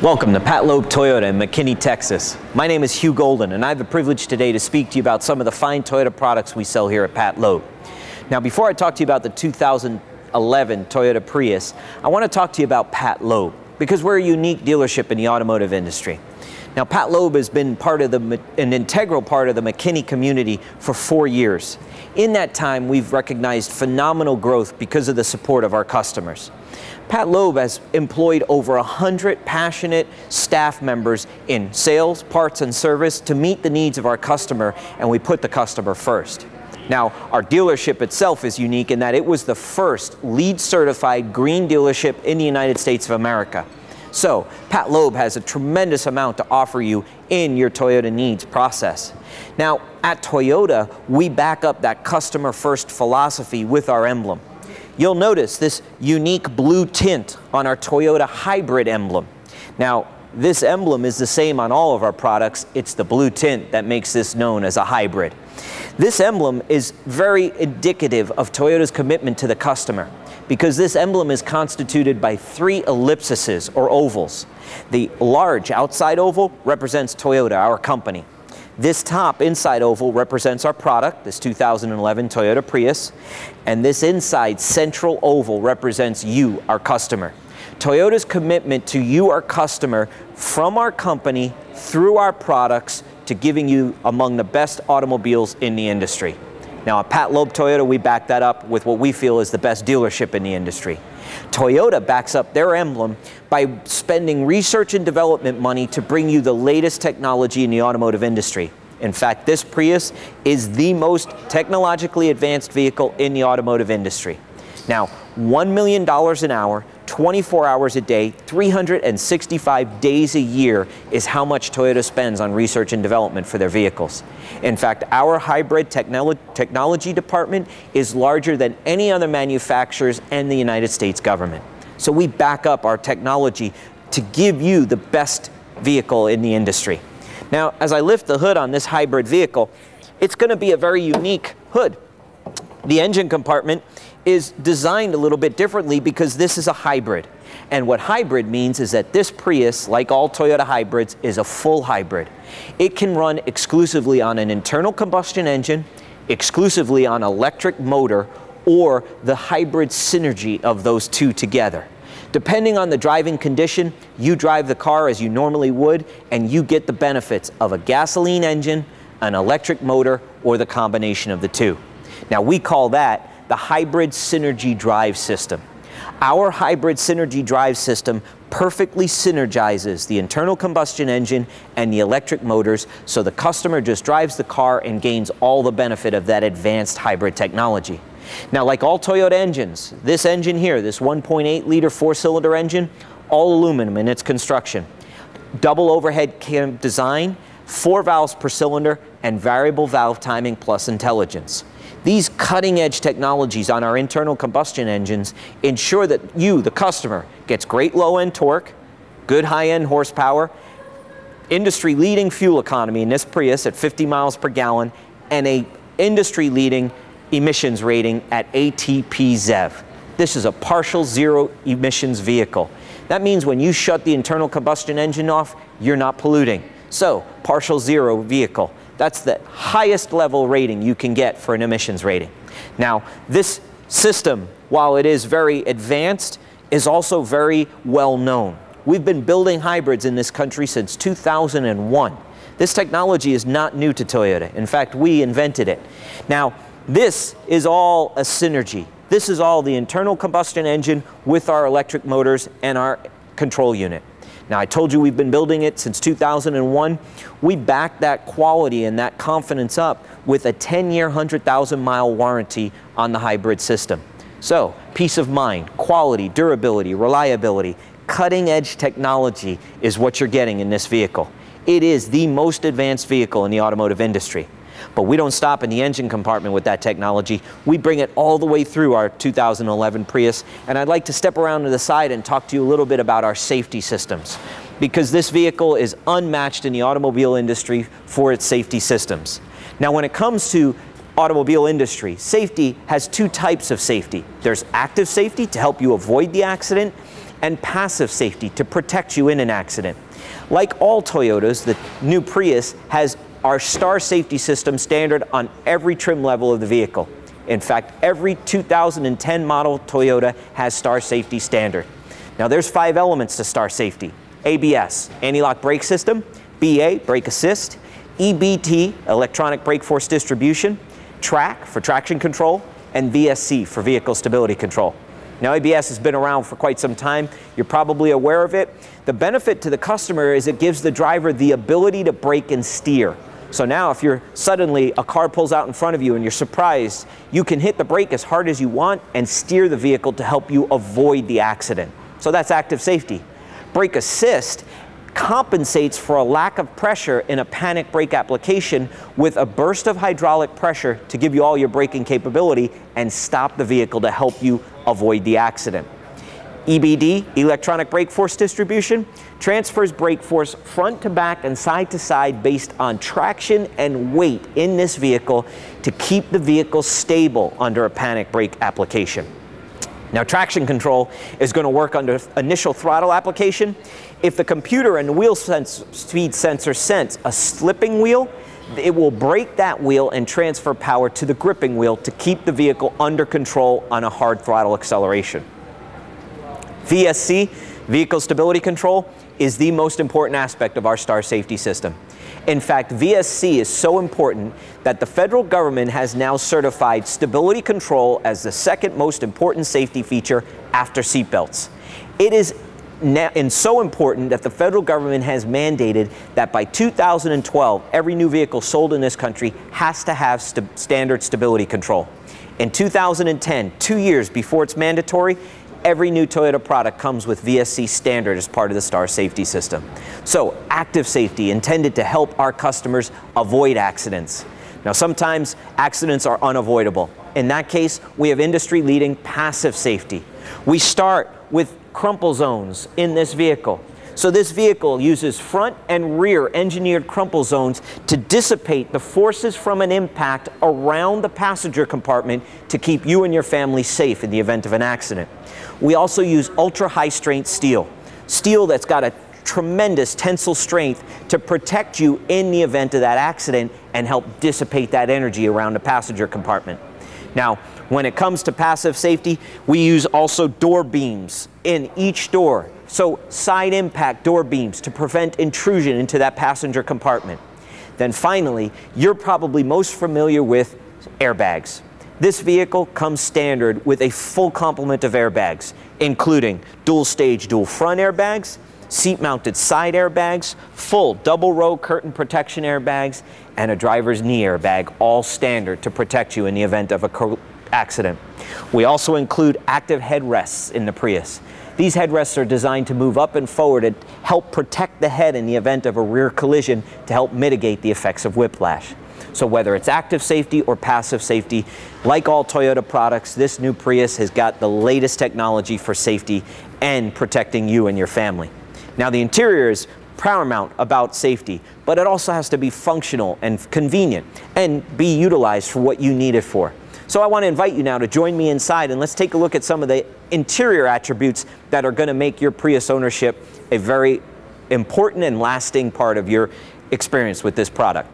Welcome to Pat Lobb Toyota in McKinney, Texas. My name is Hugh Golden, and I have the privilege today to speak to you about some of the fine Toyota products we sell here at Pat Lobb. Now, before I talk to you about the 2011 Toyota Prius, I want to talk to you about Pat Lobb, because we're a unique dealership in the automotive industry. Now, Pat Lobb has been an integral part of the McKinney community for 4 years. In that time, we've recognized phenomenal growth because of the support of our customers. Pat Lobb has employed over 100 passionate staff members in sales, parts, and service to meet the needs of our customer, and we put the customer first. Now, our dealership itself is unique in that it was the first LEED certified green dealership in the United States of America. So, Pat Lobb has a tremendous amount to offer you in your Toyota needs process. Now, at Toyota, we back up that customer first philosophy with our emblem. You'll notice this unique blue tint on our Toyota hybrid emblem. Now, this emblem is the same on all of our products. It's the blue tint that makes this known as a hybrid. This emblem is very indicative of Toyota's commitment to the customer, because this emblem is constituted by 3 ellipses or ovals. The large outside oval represents Toyota, our company. This top inside oval represents our product, this 2011 Toyota Prius, and this inside central oval represents you, our customer. Toyota's commitment to you, our customer, from our company through our products to giving you among the best automobiles in the industry. Now, at Pat Lobb Toyota, we back that up with what we feel is the best dealership in the industry. Toyota backs up their emblem by spending research and development money to bring you the latest technology in the automotive industry. In fact, this Prius is the most technologically advanced vehicle in the automotive industry. Now, $1 million an hour, 24 hours a day, 365 days a year is how much Toyota spends on research and development for their vehicles. In fact, our hybrid technology department is larger than any other manufacturers and the United States government. So we back up our technology to give you the best vehicle in the industry. Now, as I lift the hood on this hybrid vehicle, it's going to be a very unique hood. The engine compartment is designed a little bit differently because this is a hybrid. And what hybrid means is that this Prius, like all Toyota hybrids, is a full hybrid. It can run exclusively on an internal combustion engine, exclusively on electric motor, or the hybrid synergy of those two together. Depending on the driving condition, you drive the car as you normally would, and you get the benefits of a gasoline engine, an electric motor, or the combination of the two. Now, we call that the hybrid synergy drive system. Our hybrid synergy drive system perfectly synergizes the internal combustion engine and the electric motors, so the customer just drives the car and gains all the benefit of that advanced hybrid technology. Now, like all Toyota engines, this engine here, this 1.8 liter 4-cylinder engine, all aluminum in its construction. Double overhead cam design, 4 valves per cylinder, and variable valve timing plus intelligence. These cutting-edge technologies on our internal combustion engines ensure that you, the customer, gets great low-end torque, good high-end horsepower, industry-leading fuel economy in this Prius at 50 miles per gallon, and a industry-leading emissions rating at ATP ZEV. This is a partial zero emissions vehicle. That means when you shut the internal combustion engine off, you're not polluting. So, partial zero vehicle. That's the highest level rating you can get for an emissions rating. Now, this system, while it is very advanced, is also very well known. We've been building hybrids in this country since 2001. This technology is not new to Toyota. In fact, we invented it. Now, this is all a synergy. This is all the internal combustion engine with our electric motors and our control unit. Now, I told you we've been building it since 2001. We back that quality and that confidence up with a 10-year, 100,000-mile warranty on the hybrid system. So, peace of mind, quality, durability, reliability, cutting-edge technology is what you're getting in this vehicle. It is the most advanced vehicle in the automotive industry. But we don't stop in the engine compartment with that technology. We bring it all the way through our 2011 Prius, and I'd like to step around to the side and talk to you a little bit about our safety systems, because this vehicle is unmatched in the automobile industry for its safety systems. Now, when it comes to automobile industry, safety has two types of safety. There's active safety to help you avoid the accident, and passive safety to protect you in an accident. Like all Toyotas, the new Prius has our Star Safety System standard on every trim level of the vehicle. In fact, every 2010 model Toyota has Star Safety standard. Now there's 5 elements to Star Safety: ABS, anti-lock brake system; BA, brake assist; EBT, electronic brake force distribution; TRAC for traction control; and VSC for vehicle stability control. Now ABS has been around for quite some time. You're probably aware of it. The benefit to the customer is it gives the driver the ability to brake and steer. So now if you're suddenly, a car pulls out in front of you and you're surprised, you can hit the brake as hard as you want and steer the vehicle to help you avoid the accident. So that's active safety. Brake assist compensates for a lack of pressure in a panic brake application with a burst of hydraulic pressure to give you all your braking capability and stop the vehicle to help you avoid the accident. EBD, electronic brake force distribution, transfers brake force front to back and side to side based on traction and weight in this vehicle to keep the vehicle stable under a panic brake application. Now traction control is going to work under initial throttle application. If the computer and the wheel speed sensor sense a slipping wheel, it will brake that wheel and transfer power to the gripping wheel to keep the vehicle under control on a hard throttle acceleration. VSC, vehicle stability control, is the most important aspect of our Star Safety System. In fact, VSC is so important that the federal government has now certified stability control as the second most important safety feature after seatbelts. It is now so important that the federal government has mandated that by 2012, every new vehicle sold in this country has to have standard stability control. In 2010, 2 years before it's mandatory, every new Toyota product comes with VSC standard as part of the Star Safety System. So, active safety intended to help our customers avoid accidents. Now, sometimes accidents are unavoidable. In that case, we have industry-leading passive safety. We start with crumple zones in this vehicle. So this vehicle uses front and rear engineered crumple zones to dissipate the forces from an impact around the passenger compartment to keep you and your family safe in the event of an accident. We also use ultra-high strength steel, steel that's got a tremendous tensile strength to protect you in the event of that accident and help dissipate that energy around the passenger compartment. Now, when it comes to passive safety, we use also door beams in each door. So side impact door beams to prevent intrusion into that passenger compartment. Then finally, you're probably most familiar with airbags. This vehicle comes standard with a full complement of airbags, including dual stage, dual front airbags, seat mounted side airbags, full double row curtain protection airbags, and a driver's knee airbag, all standard to protect you in the event of an accident. We also include active headrests in the Prius. These headrests are designed to move up and forward and help protect the head in the event of a rear collision to help mitigate the effects of whiplash. So whether it's active safety or passive safety, like all Toyota products, this new Prius has got the latest technology for safety and protecting you and your family. Now the interior is paramount about safety, but it also has to be functional and convenient and be utilized for what you need it for. So I want to invite you now to join me inside and let's take a look at some of the interior attributes that are going to make your Prius ownership a very important and lasting part of your experience with this product.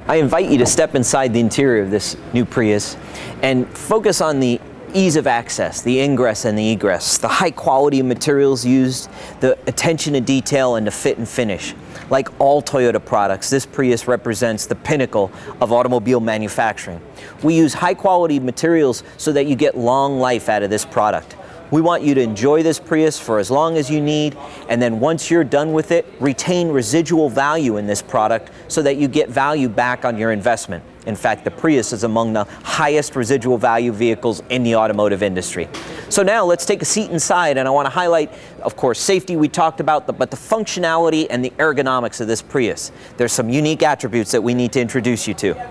I invite you to step inside the interior of this new Prius and focus on the ease of access, the ingress and the egress, the high quality of materials used, the attention to detail, and the fit and finish. Like all Toyota products, this Prius represents the pinnacle of automobile manufacturing. We use high quality materials so that you get long life out of this product. We want you to enjoy this Prius for as long as you need, and then once you're done with it, retain residual value in this product so that you get value back on your investment. In fact, the Prius is among the highest residual value vehicles in the automotive industry. So now let's take a seat inside, and I want to highlight, of course, safety we talked about, but the functionality and the ergonomics of this Prius. There's some unique attributes that we need to introduce you to.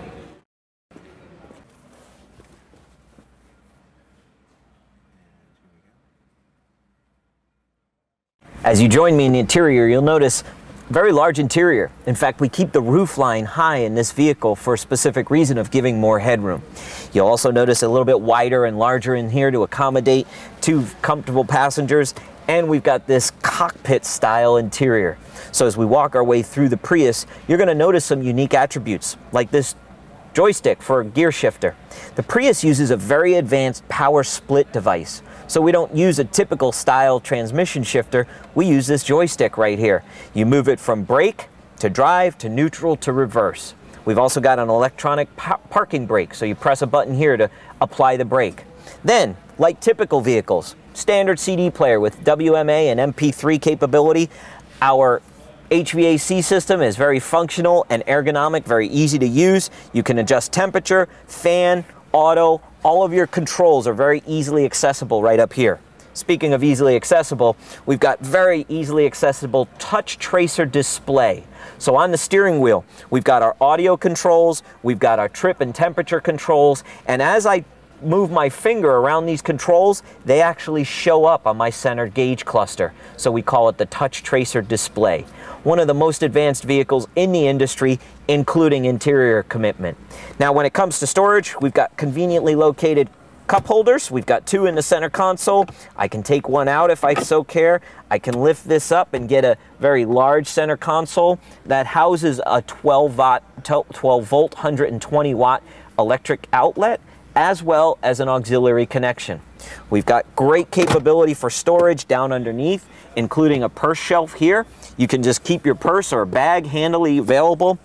As you join me in the interior, you'll notice Very large interior. In fact, we keep the roof line high in this vehicle for a specific reason of giving more headroom. You'll also notice a little bit wider and larger in here to accommodate 2 comfortable passengers, and we've got this cockpit style interior. So as we walk our way through the Prius, you're going to notice some unique attributes, like this joystick for a gear shifter. The Prius uses a very advanced power split device. So we don't use a typical style transmission shifter, we use this joystick right here. You move it from brake to drive to neutral to reverse. We've also got an electronic parking brake, so you press a button here to apply the brake. Then, like typical vehicles, standard CD player with WMA and MP3 capability. Our HVAC system is very functional and ergonomic, very easy to use. You can adjust temperature, fan, auto, all of your controls are very easily accessible right up here. Speaking of easily accessible, we've got very easily accessible touch tracer display. So on the steering wheel, we've got our audio controls, we've got our trip and temperature controls, and as I move my finger around these controls, they actually show up on my center gauge cluster. So we call it the touch tracer display. One of the most advanced vehicles in the industry, including interior commitment. Now, when it comes to storage, we've got conveniently located cup holders. We've got 2 in the center console. I can take one out if I so care. I can lift this up and get a very large center console that houses a 12 volt, 120 watt electric outlet, as well as an auxiliary connection. We've got great capability for storage down underneath, including a purse shelf here. You can just keep your purse or bag handily available.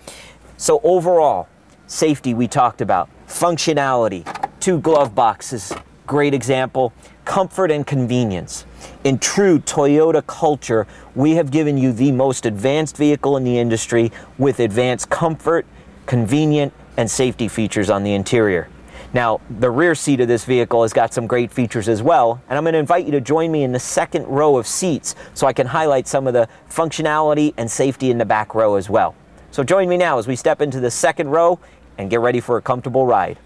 So overall, safety we talked about, functionality, 2 glove boxes, great example, comfort and convenience. In true Toyota culture, we have given you the most advanced vehicle in the industry with advanced comfort, convenient, and safety features on the interior. Now, the rear seat of this vehicle has got some great features as well, and I'm going to invite you to join me in the second row of seats so I can highlight some of the functionality and safety in the back row as well. So join me now as we step into the second row and get ready for a comfortable ride.